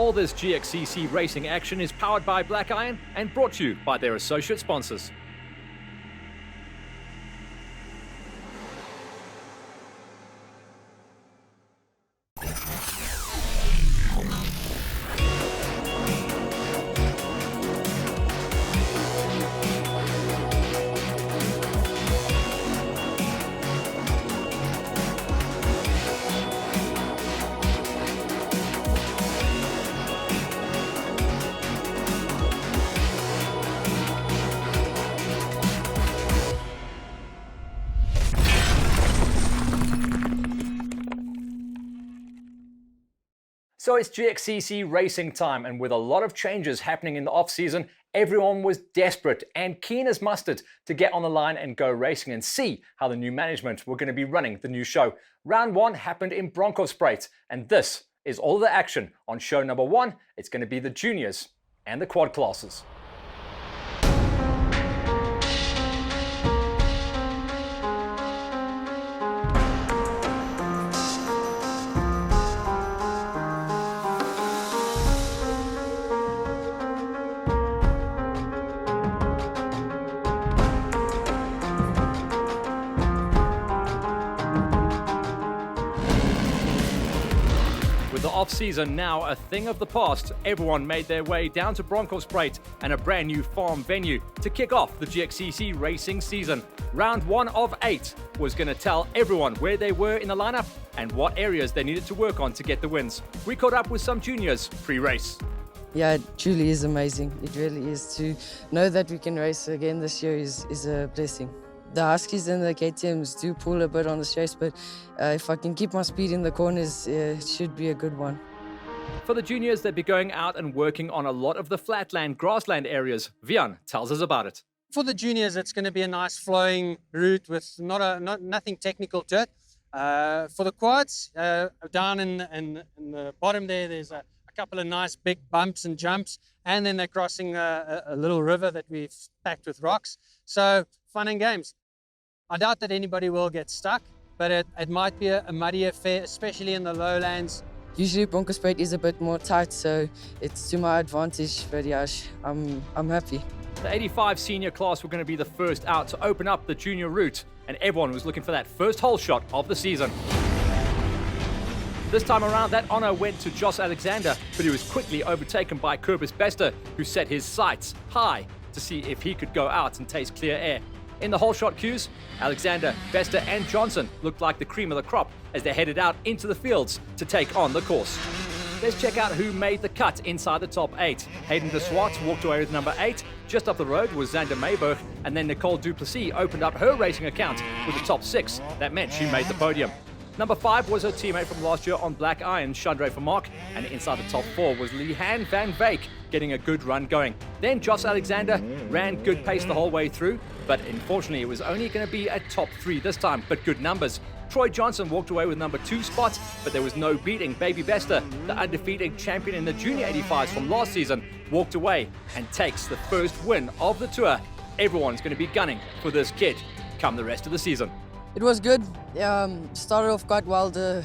All this GXCC racing action is powered by Black Iron and brought to you by their associate sponsors. So it's GXCC racing time, and with a lot of changes happening in the off-season, everyone was desperate and keen as mustard to get on the line and go racing and see how the new management were going to be running the new show. Round 1 happened in Bronkhorstspruit, and this is all the action on show number 1. It's going to be the juniors and the quad classes. With the off-season now a thing of the past, everyone made their way down to Bronkhorstspruit and a brand new farm venue to kick off the GXCC racing season. Round 1 of 8 was going to tell everyone where they were in the lineup and what areas they needed to work on to get the wins. We caught up with some juniors pre-race. Yeah, it truly is amazing. It really is. To know that we can race again this year is a blessing. The Huskies and the KTMs do pull a bit on the straights, but if I can keep my speed in the corners, it should be a good one. For the juniors, they'll be going out and working on a lot of the flatland, grassland areas. Vian tells us about it. For the juniors, it's going to be a nice flowing route with nothing technical to it. For the quads, down in the bottom there's a couple of nice big bumps and jumps, and then they're crossing a little river that we've packed with rocks. So fun and games. I doubt that anybody will get stuck, but it might be a muddy affair, especially in the lowlands. Usually Bronkhorstspruit is a bit more tight, so it's to my advantage, but yeah, I'm happy. The 85 senior class were going to be the first out to open up the junior route, and everyone was looking for that first hole shot of the season. This time around, that honor went to Josh Alexander, but he was quickly overtaken by Kobus Bester, who set his sights high to see if he could go out and taste clear air. In the hole shot queues, Alexander, Bester and Johnson looked like the cream of the crop as they headed out into the fields to take on the course. Let's check out who made the cut inside the top 8. Hayden de Swart walked away with number 8. Just up the road was Xander Mayberg, and then Nicole Duplessis opened up her racing account with the top 6. That meant she made the podium. Number 5 was her teammate from last year on Black Iron, Chandre Vermark, and inside the top 4 was Leanne Van Veek getting a good run going. Then Josh Alexander ran good pace the whole way through, but unfortunately it was only going to be a top 3 this time, but good numbers. Troy Johnson walked away with number 2 spot, but there was no beating. Baby Bester, the undefeated champion in the Junior 85s from last season, walked away and takes the first win of the tour. Everyone's going to be gunning for this kid come the rest of the season. It was good. Started off quite well. The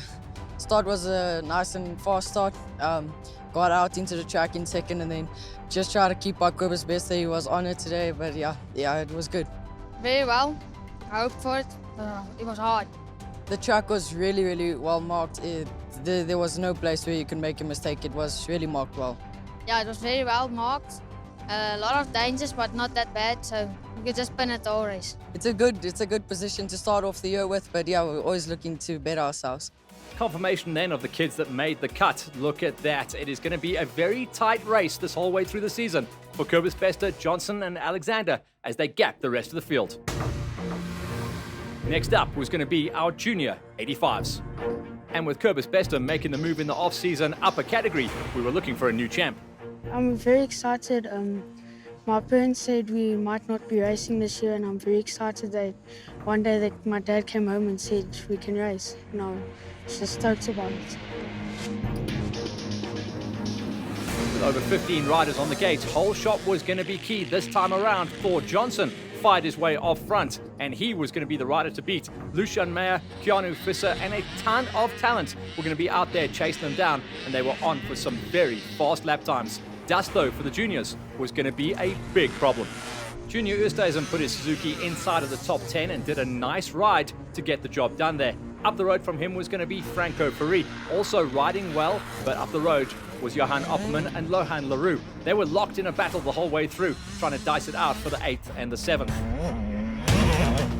start was a nice and fast start. Got out into the track in second and then just try to keep our Kobus Bester. He was on it today, but yeah, it was good. Very well. I hoped for it. It was hard. The track was really, really well marked. There was no place where you can make a mistake. It was really marked well. Yeah, it was very well marked. A lot of dangers, but not that bad, so we could just spin it the whole race. It's a good position to start off the year with, but yeah, we're always looking to better ourselves. Confirmation then of the kids that made the cut. Look at that. It is going to be a very tight race this whole way through the season for Kobus Bester, Johnson and Alexander as they gap the rest of the field. Next up was going to be our junior 85s. And with Kobus Bester making the move in the off-season upper category, we were looking for a new champ. I'm very excited. My parents said we might not be racing this year, and I'm very excited that one day that my dad came home and said we can race. And I'm just stoked about it. With over 15 riders on the gate, hole shot was going to be key this time around for Johnson. fight his way off front, and he was going to be the rider to beat. Lucian Meyer, Keanu Visser, and a ton of talent were going to be out there chasing them down, and they were on for some very fast lap times. Dust, though, for the juniors was going to be a big problem. Junior Oosthuizen put his Suzuki inside of the top 10 and did a nice ride to get the job done there. Up the road from him was going to be Franco Ferri, also riding well, but up the road was Johan Opperman and Lohan LaRue. They were locked in a battle the whole way through, trying to dice it out for the 8th and the 7th.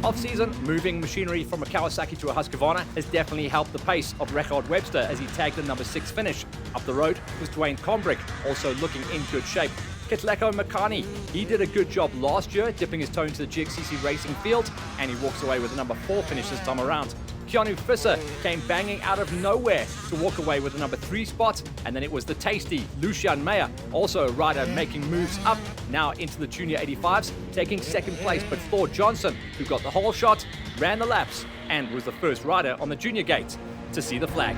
Off-season, moving machinery from a Kawasaki to a Husqvarna has definitely helped the pace of Rechard Webster as he tagged the number 6 finish. Up the road was Dwayne Combrick, also looking in good shape. Kitleko Makani, he did a good job last year, dipping his toe into the GXCC racing field, and he walks away with a number 4 finish this time around. Keanu Visser came banging out of nowhere to walk away with a number 3 spot, and then it was the tasty Lucian Meyer, also a rider making moves up, now into the junior 85s, taking 2nd place, but Thor Johnson, who got the whole shot, ran the laps, and was the first rider on the junior gate to see the flag.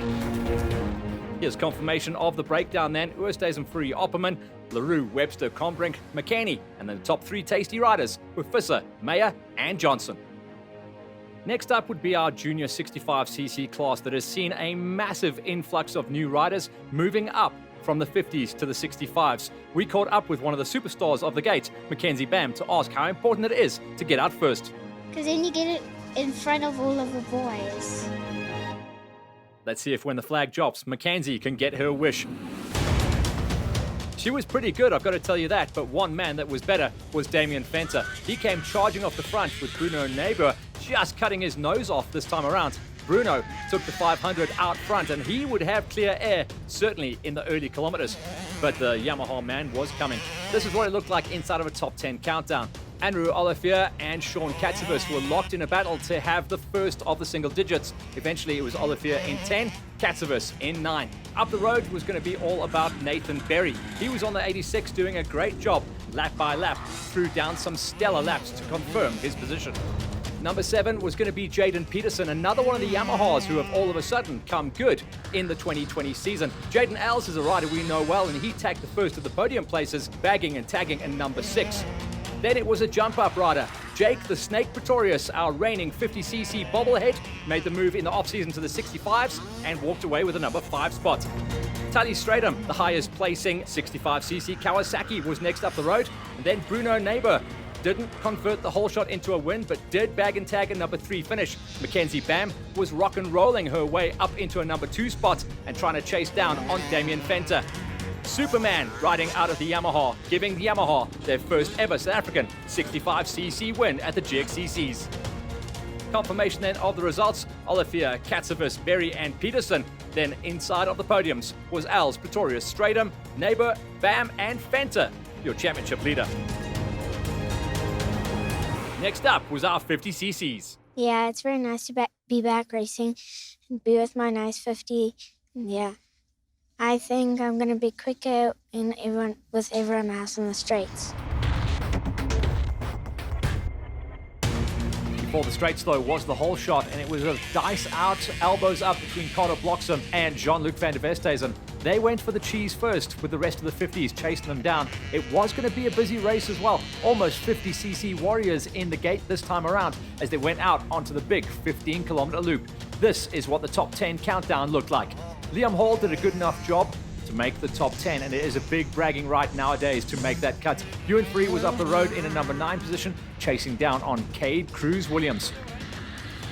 Here's confirmation of the breakdown then. Oosthuizen, Ferri, Opperman, LaRue, Webster, Combrink, McKenney, and then the top 3 tasty riders were Visser, Meyer, and Johnson. Next up would be our junior 65cc class that has seen a massive influx of new riders moving up from the 50s to the 65s. We caught up with one of the superstars of the gate, Mackenzie Bam, to ask how important it is to get out first. Because then you get it in front of all of the boys. Let's see if when the flag drops, Mackenzie can get her wish. She was pretty good, I've got to tell you that, but one man that was better was Damien Fenter. He came charging off the front with Bruno Neighbor just cutting his nose off this time around. Bruno took the 500 out front, and he would have clear air, certainly in the early kilometers. But the Yamaha man was coming. This is what it looked like inside of a top 10 countdown. Andrew Olivier and Sean Katsibus were locked in a battle to have the first of the single digits. Eventually, it was Olivier in 10, Katsibus in 9. Up the road was going to be all about Nathan Berry. He was on the 86 doing a great job, lap by lap, threw down some stellar laps to confirm his position. Number 7 was going to be Jaden Peterson, another one of the Yamahas who have all of a sudden come good in the 2020 season. Jaden Els is a rider we know well, and he tagged the first of the podium places, bagging and tagging in number 6. Then it was a jump-up rider. Jake the Snake Pretorius, our reigning 50cc bobblehead, made the move in the off-season to the 65s and walked away with a number 5 spot. Tully Stratum, the highest placing 65cc Kawasaki, was next up the road. And then Bruno Neighbor didn't convert the whole shot into a win, but did bag and tag a number 3 finish. Mackenzie Bam was rock and rolling her way up into a number 2 spot and trying to chase down on Damien Fenter. Superman riding out of the Yamaha, giving the Yamaha their first ever South African 65cc win at the GXCCs. Confirmation then of the results, Olivier, Katsibus, Berry and Peterson. Then inside of the podiums was Els, Pretorius, Stratum, Neighbor, Bam and Fenter, your championship leader. Next up was our 50cc's. Yeah, it's very nice to be back racing and be with my nice 50. Yeah. I think I'm going to be quicker with everyone else in the straights. Before the straights, though, was the whole shot, and it was a dice out, elbows up between Carter Bloxham and Jean-Luc van der Westhuizen. They went for the cheese first, with the rest of the 50s chasing them down. It was going to be a busy race as well. Almost 50cc warriors in the gate this time around as they went out onto the big 15-kilometer loop. This is what the top 10 countdown looked like. Liam Hall did a good enough job to make the top 10, and it is a big bragging right nowadays to make that cut. Ewan Free was up the road in a number 9 position, chasing down on Cade Cruz-Williams.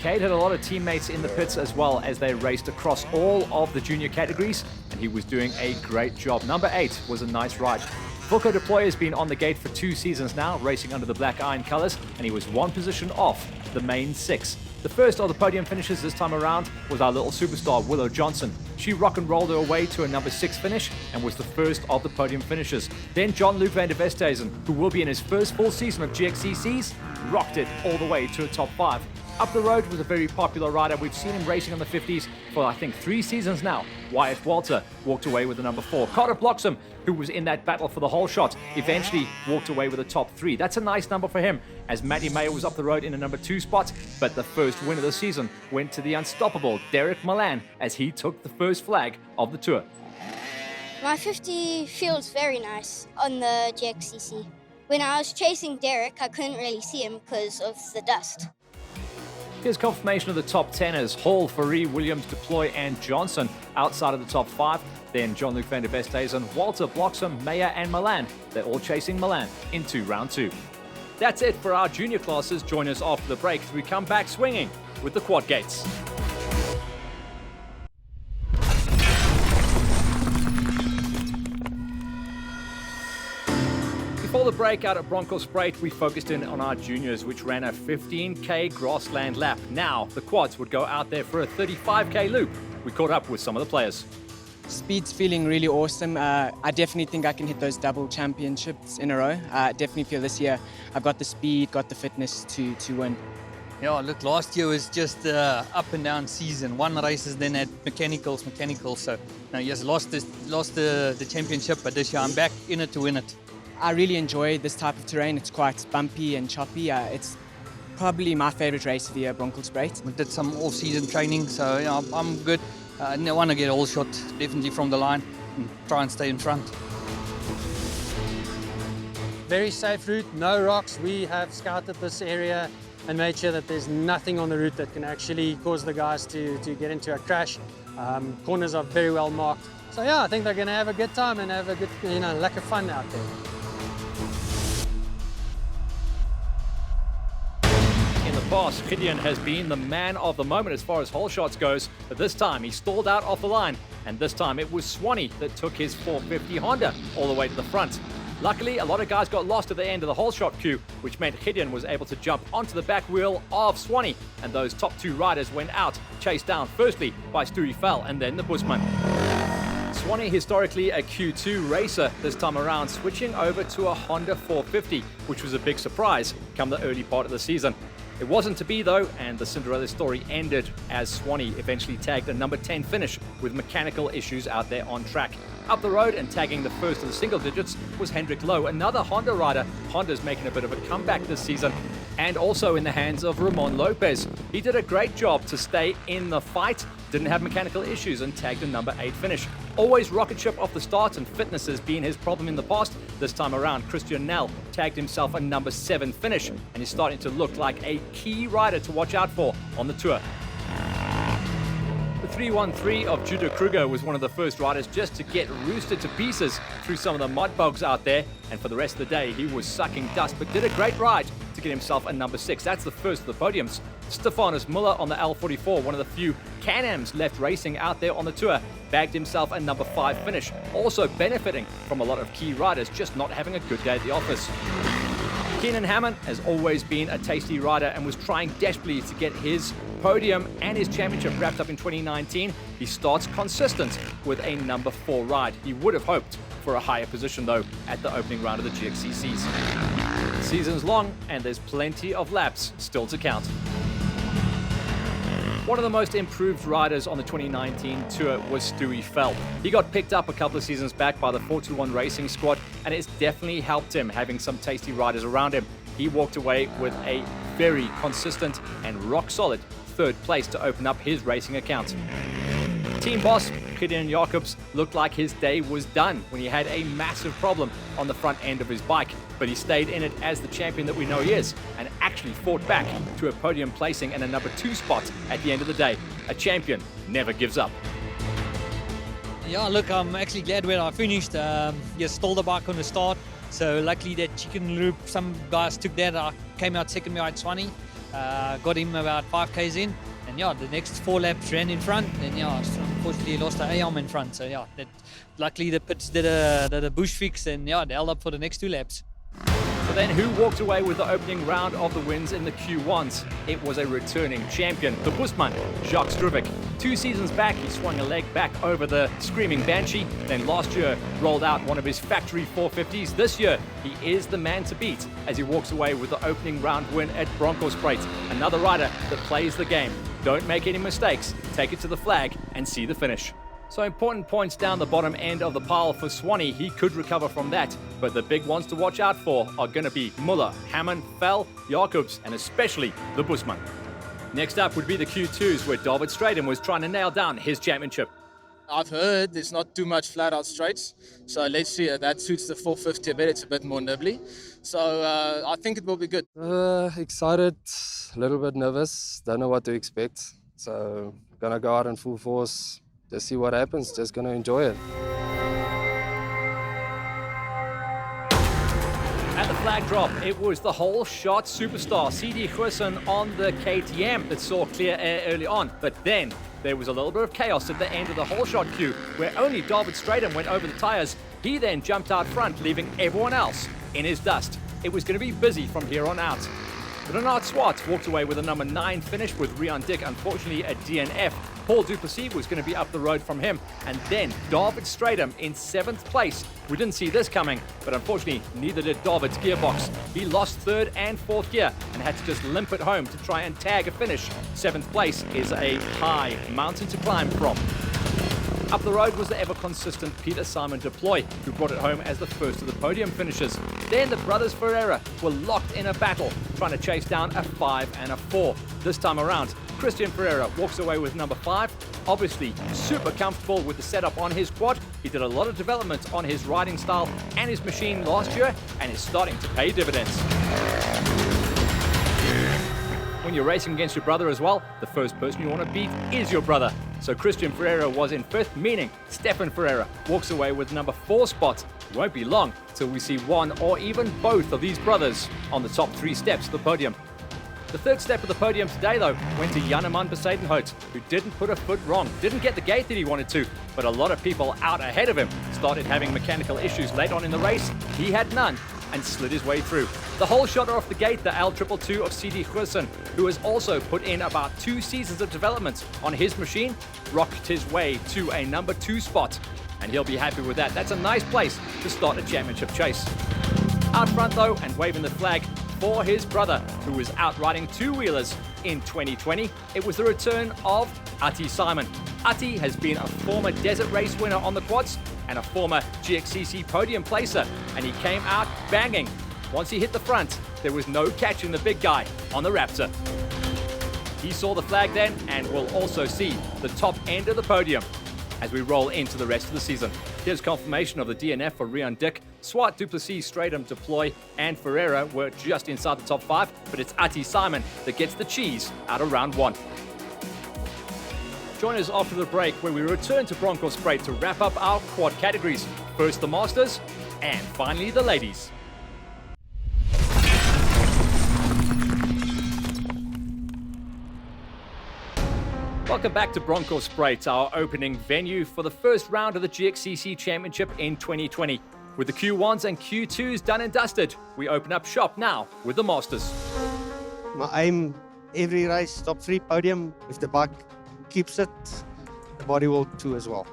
Cade had a lot of teammates in the pits as well as they raced across all of the junior categories, and he was doing a great job. Number 8 was a nice ride. Wilco Deploy has been on the gate for 2 seasons now, racing under the Black Iron colors, and he was 1 position off the main 6. The first of the podium finishes this time around was our little superstar, Willow Johnson. She rock and rolled her way to a number 6 finish and was the first of the podium finishes. Then Jean-Luc van der Westhuizen, who will be in his first full season of GXCCs, rocked it all the way to a top 5. Up the road was a very popular rider. We've seen him racing on the 50s for, I think, 3 seasons now. Wyatt Walter walked away with the number 4. Carter Bloxham, who was in that battle for the whole shot, eventually walked away with a top 3. That's a nice number for him, as Matty Mayer was up the road in a number 2 spot, but the first win of the season went to the unstoppable Derek Milan as he took the first flag of the tour. My 50 feels very nice on the GXCC. when I was chasing Derek, I couldn't really see him because of the dust. Here's confirmation of the top 10 as Hall, Faree, Williams, Deploy, and Johnson outside of the top 5. Then Jean-Luc van der Westhuizen, Walter, Bloxham, Meyer, and Milan. They're all chasing Milan into round 2. That's it for our junior classes. Join us after the break as we come back swinging with the quad gates. Before the break out at Bronkhorstspruit, we focused in on our juniors, which ran a 15k grassland lap. Now, the quads would go out there for a 35k loop. We caught up with some of the players. Speed's feeling really awesome. I definitely think I can hit those double championships in a row. I definitely feel this year I've got the speed, got the fitness to win. Yeah, look, last year was just up and down season. One races, then had mechanicals. So, yes, lost the championship, but this year I'm back in it to win it. I really enjoy this type of terrain. It's quite bumpy and choppy. It's probably my favorite race of the year, Bronkhorstspruit. We did some all-season training, so I'm good. I want to get all shot definitely from the line and try and stay in front. Very safe route, no rocks. We have scouted this area and made sure that there's nothing on the route that can actually cause the guys to get into a crash. Corners are very well marked. So yeah, I think they're going to have a good time and have a good, lack of fun out there. In the past, Gideon has been the man of the moment as far as hole shots goes, but this time he stalled out off the line, and this time it was Swanee that took his 450 Honda all the way to the front. Luckily, a lot of guys got lost at the end of the hole shot queue, which meant Gideon was able to jump onto the back wheel of Swanee, and those top 2 riders went out, chased down firstly by Stewie Fell and then the Bushman. Swanee, historically a Q2 racer, this time around switching over to a Honda 450, which was a big surprise come the early part of the season. It wasn't to be though, and the Cinderella story ended as Swanee eventually tagged a number 10 finish with mechanical issues out there on track. Up the road and tagging the first of the single digits was Hendrik Lowe, another Honda rider. Honda's making a bit of a comeback this season, and also in the hands of Ramon Lopez. He did a great job to stay in the fight, didn't have mechanical issues, and tagged a number 8 finish. Always rocket ship off the start, and fitness has been his problem in the past. This time around, Christian Nell tagged himself a number 7 finish, and he's starting to look like a key rider to watch out for on the tour. The 313 of Judah Kruger was one of the first riders just to get roosted to pieces through some of the mud bugs out there, and for the rest of the day he was sucking dust, but did a great ride to get himself a number 6. That's the first of the podiums. Stefanos Muller on the L44, one of the few Can-Ams left racing out there on the tour, bagged himself a number 5 finish, also benefiting from a lot of key riders just not having a good day at the office. Keenan Hammond has always been a tasty rider and was trying desperately to get his podium and his championship wrapped up in 2019. He starts consistent with a number 4 ride. He would have hoped for a higher position though at the opening round of the GXCCs. The season's long and there's plenty of laps still to count. One of the most improved riders on the 2019 tour was Stewie Fell. He got picked up a couple of seasons back by the 421 Racing Squad, and it's definitely helped him having some tasty riders around him. He walked away with a very consistent and rock-solid 3rd place to open up his racing account. Team boss Gideon Jacobs looked like his day was done when he had a massive problem on the front end of his bike, but he stayed in it as the champion that we know he is and actually fought back to a podium placing and a number 2 spot at the end of the day. A champion never gives up. Yeah, look, I'm actually glad where I finished. Stole the bike on the start, so luckily that chicken loop, some guys took that. I came out second behind Swanee, got him about 5 k's in. And yeah, the next 4 laps ran in front, and yeah, unfortunately lost the A-arm in front. So yeah, luckily the pits did a bush fix, and yeah, they held up for the next 2 laps. So then who walked away with the opening round of the wins in the Q1s? It was a returning champion, the Bushman, Jacques Struvic. 2 seasons back, he swung a leg back over the Screaming Banshee. Then last year, rolled out one of his factory 450s. This year, he is the man to beat as he walks away with the opening round win at Bronkhorstspruit. Another rider that plays the game. Don't make any mistakes, take it to the flag and see the finish. So important points down the bottom end of the pile for Swanee. He could recover from that, but the big ones to watch out for are going to be Muller, Hammond, Fell, Jacobs, and especially the Bushman. Next up would be the Q2s, where David Stratum was trying to nail down his championship. I've heard there's not too much flat out straights, so let's see. That suits the 450 a bit. It's a bit more nibbly, so I think it will be good. Excited, a little bit nervous, don't know what to expect. So gonna go out in full force, just see what happens, just gonna enjoy it. At the flag drop, it was the whole shot superstar CD Goosen on the KTM that saw clear air early on, but then there was a little bit of chaos at the end of the whole shot queue where only David Stratum went over the tires. He then jumped out front, leaving everyone else in his dust. It was going to be busy from here on out. Renard Swart walked away with a number 9 finish with Rian Dick, unfortunately a DNF. Paul Duplessis was going to be up the road from him. And then David Stratum in 7th place. We didn't see this coming, but unfortunately neither did David's gearbox. He lost 3rd and 4th gear and had to just limp it home to try and tag a finish. 7th place is a high mountain to climb from. Up the road was the ever-consistent Peter Simon Deploy, who brought it home as the first of the podium finishers. Then the brothers Ferreira were locked in a battle, trying to chase down a 5 and a 4. This time around, Christian Ferreira walks away with number 5. Obviously, super comfortable with the setup on his quad. He did a lot of development on his riding style and his machine last year, and is starting to pay dividends. When you're racing against your brother as well, the first person you want to beat is your brother. So Christian Ferreira was in 5th, meaning Stefan Ferreira walks away with number 4 spot. It won't be long till we see one or even both of these brothers on the top 3 steps of the podium. The 3rd step of the podium today, though, went to Janeman Besadenhout, who didn't put a foot wrong, didn't get the gate that he wanted to, but a lot of people out ahead of him started having mechanical issues late on in the race. He had none and slid his way through. The whole shot off the gate, the L222 of CD Goosen, who has also put in about 2 seasons of development on his machine, rocked his way to a number 2 spot, and he'll be happy with that. That's a nice place to start a championship chase. Out front though, and waving the flag for his brother, who was out riding 2-wheelers in 2020, it was the return of Ati Simon. Ati has been a former desert race winner on the quads and a former GXCC podium placer, and he came out banging. Once he hit the front, there was no catching the big guy on the Raptor. He saw the flag then, and will also see the top end of the podium as we roll into the rest of the season. Here's confirmation of the DNF for Rian Dick. Swart, Duplessis, Stratum, Deploy, and Ferreira were just inside the top 5, but it's Ati Simon that gets the cheese out of round 1. Join us after the break where we return to Bronkhorstspruit to wrap up our quad categories. First the Masters, and finally the ladies. Welcome back to Bronkhorstspruit, our opening venue for the first round of the GXCC Championship in 2020. With the Q1s and Q2s done and dusted, we open up shop now with the Masters. My aim, every race, top 3 podium. If the bike keeps it, the body will too as well.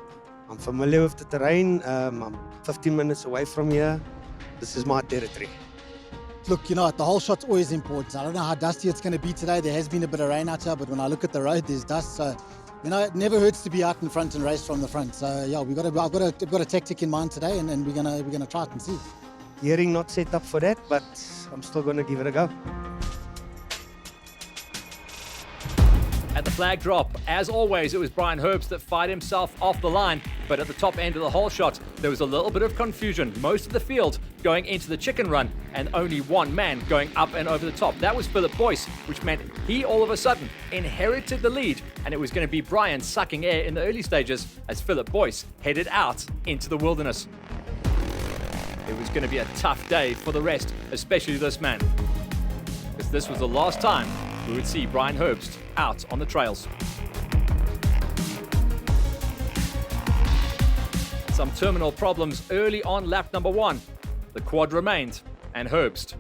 I'm familiar with the terrain. I'm 15 minutes away from here. This is my territory. Look, you know, the whole shot's always important. I don't know how dusty it's going to be today. There has been a bit of rain out here, but when I look at the road, there's dust. So, you know, it never hurts to be out in front and race from the front. So, yeah, I've got a tactic in mind today, and we're gonna try it and see. Gearing not set up for that, but I'm still going to give it a go. At the flag drop, as always, it was Brian Herbst that fired himself off the line, but at the top end of the whole shot, there was a little bit of confusion. Most of the field going into the chicken run, and only one man going up and over the top. That was Philip Boyce, which meant he all of a sudden inherited the lead, and it was going to be Brian sucking air in the early stages as Philip Boyce headed out into the wilderness. It was going to be a tough day for the rest, especially this man, because this was the last time we would see Brian Herbst out on the trails. Some terminal problems early on lap number 1. The quad remained, and Herbst,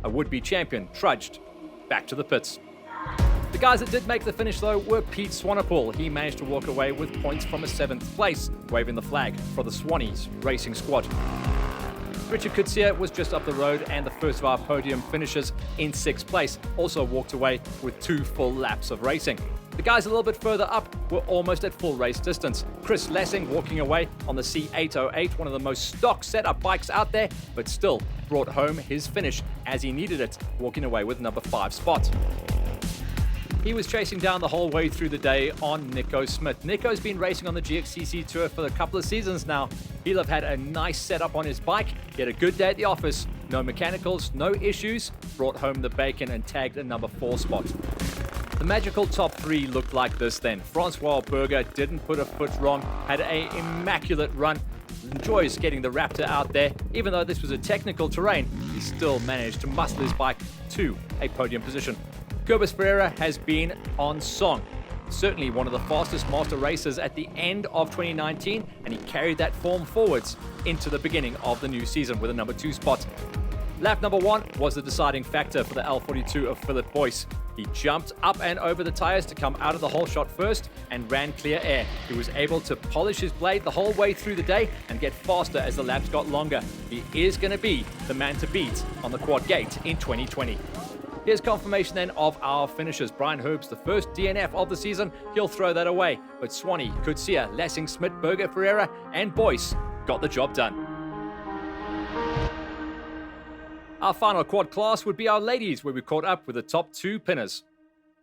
a would-be champion, trudged back to the pits. The guys that did make the finish, though, were Pete Swanepoel. He managed to walk away with points from a 7th place, waving the flag for the Swannies racing squad. Richard Kutsia was just up the road and the first of our podium finishers in 6th place, also walked away with 2 full laps of racing. The guys a little bit further up were almost at full race distance. Chris Lessing walking away on the C808, one of the most stock setup bikes out there, but still brought home his finish as he needed it, walking away with number 5 spot. He was chasing down the whole way through the day on Nico Smith. Nico's been racing on the GXCC Tour for a couple of seasons now. He'll have had a nice setup on his bike. He had a good day at the office. No mechanicals, no issues. Brought home the bacon and tagged a number 4 spot. The magical top 3 looked like this then. Francois Berger didn't put a foot wrong, had an immaculate run. Enjoys getting the Raptor out there. Even though this was a technical terrain, he still managed to muscle his bike to a podium position. Cobus Ferreira has been on song. Certainly one of the fastest master racers at the end of 2019, and he carried that form forwards into the beginning of the new season with a number 2 spot. Lap number 1 was the deciding factor for the L42 of Philip Boyce. He jumped up and over the tires to come out of the whole shot first and ran clear air. He was able to polish his blade the whole way through the day and get faster as the laps got longer. He is going to be the man to beat on the quad gate in 2020. Here's confirmation then of our finishers. Brian Herbst, the first DNF of the season, he'll throw that away. But Swanee, Kutsia, Lessing, Smith, Berger, Ferreira and Boyce got the job done. Our final quad class would be our ladies, where we caught up with the top 2 pinners.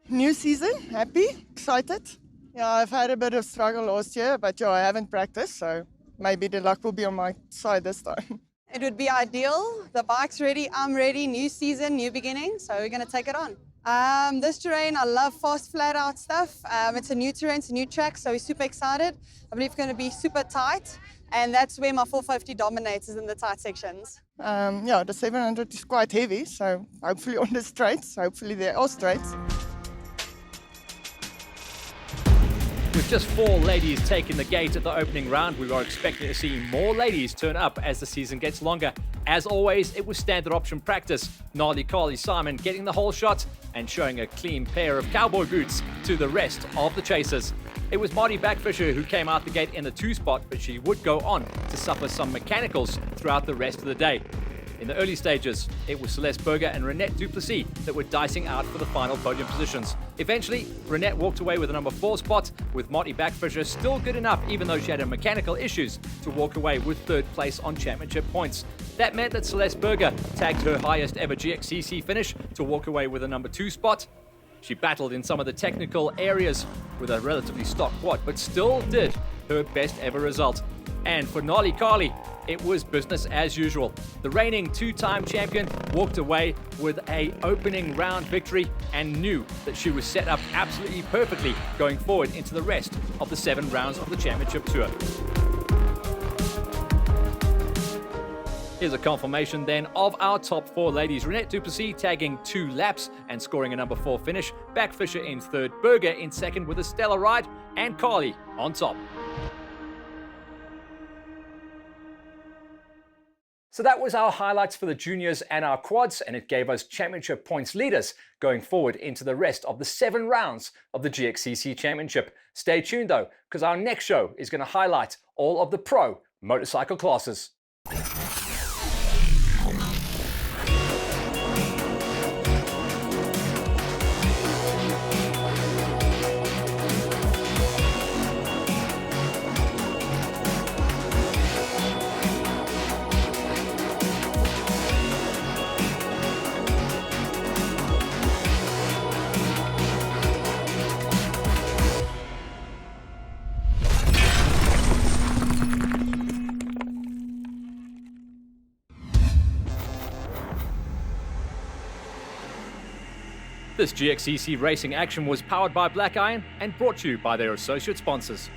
New season, happy, excited. Yeah, I've had a bit of struggle last year, but yeah, I haven't practiced, so maybe the luck will be on my side this time. It would be ideal. The bike's ready, I'm ready, new season, new beginning, so we're going to take it on. This terrain, I love fast, flat out stuff. It's a new terrain, it's a new track, so we're super excited. I believe it's going to be super tight, and that's where my 450 dominates, is in the tight sections. Yeah, the 700 is quite heavy, so hopefully on the straights, hopefully they're all straights. With just 4 ladies taking the gate at the opening round, we are expecting to see more ladies turn up as the season gets longer. As always, it was standard option practice. Gnarly Carly Simon getting the whole shot and showing a clean pair of cowboy boots to the rest of the chasers. It was Marty Backfisher who came out the gate in the 2 spot, but she would go on to suffer some mechanicals throughout the rest of the day. In the early stages, it was Celeste Berger and Renette Duplessis that were dicing out for the final podium positions. Eventually, Renette walked away with a number 4 spot, with Marty Backfisher still good enough, even though she had mechanical issues, to walk away with 3rd place on championship points. That meant that Celeste Berger tagged her highest ever GXCC finish to walk away with a number 2 spot. She battled in some of the technical areas with a relatively stock quad, but still did her best ever result. And for Gnarly Carly, it was business as usual. The reigning 2-time champion walked away with an opening round victory and knew that she was set up absolutely perfectly going forward into the rest of the 7 rounds of the championship tour. Here's a confirmation then of our top 4 ladies. Renette Duplessis tagging 2 laps and scoring a number 4 finish. Backfisher in 3rd, Berger in 2nd with a stellar ride, and Carly on top. So that was our highlights for the juniors and our quads, and it gave us championship points leaders going forward into the rest of the 7 rounds of the GXCC Championship. Stay tuned though, because our next show is going to highlight all of the pro motorcycle classes. This GXCC racing action was powered by Black Iron and brought to you by their associate sponsors.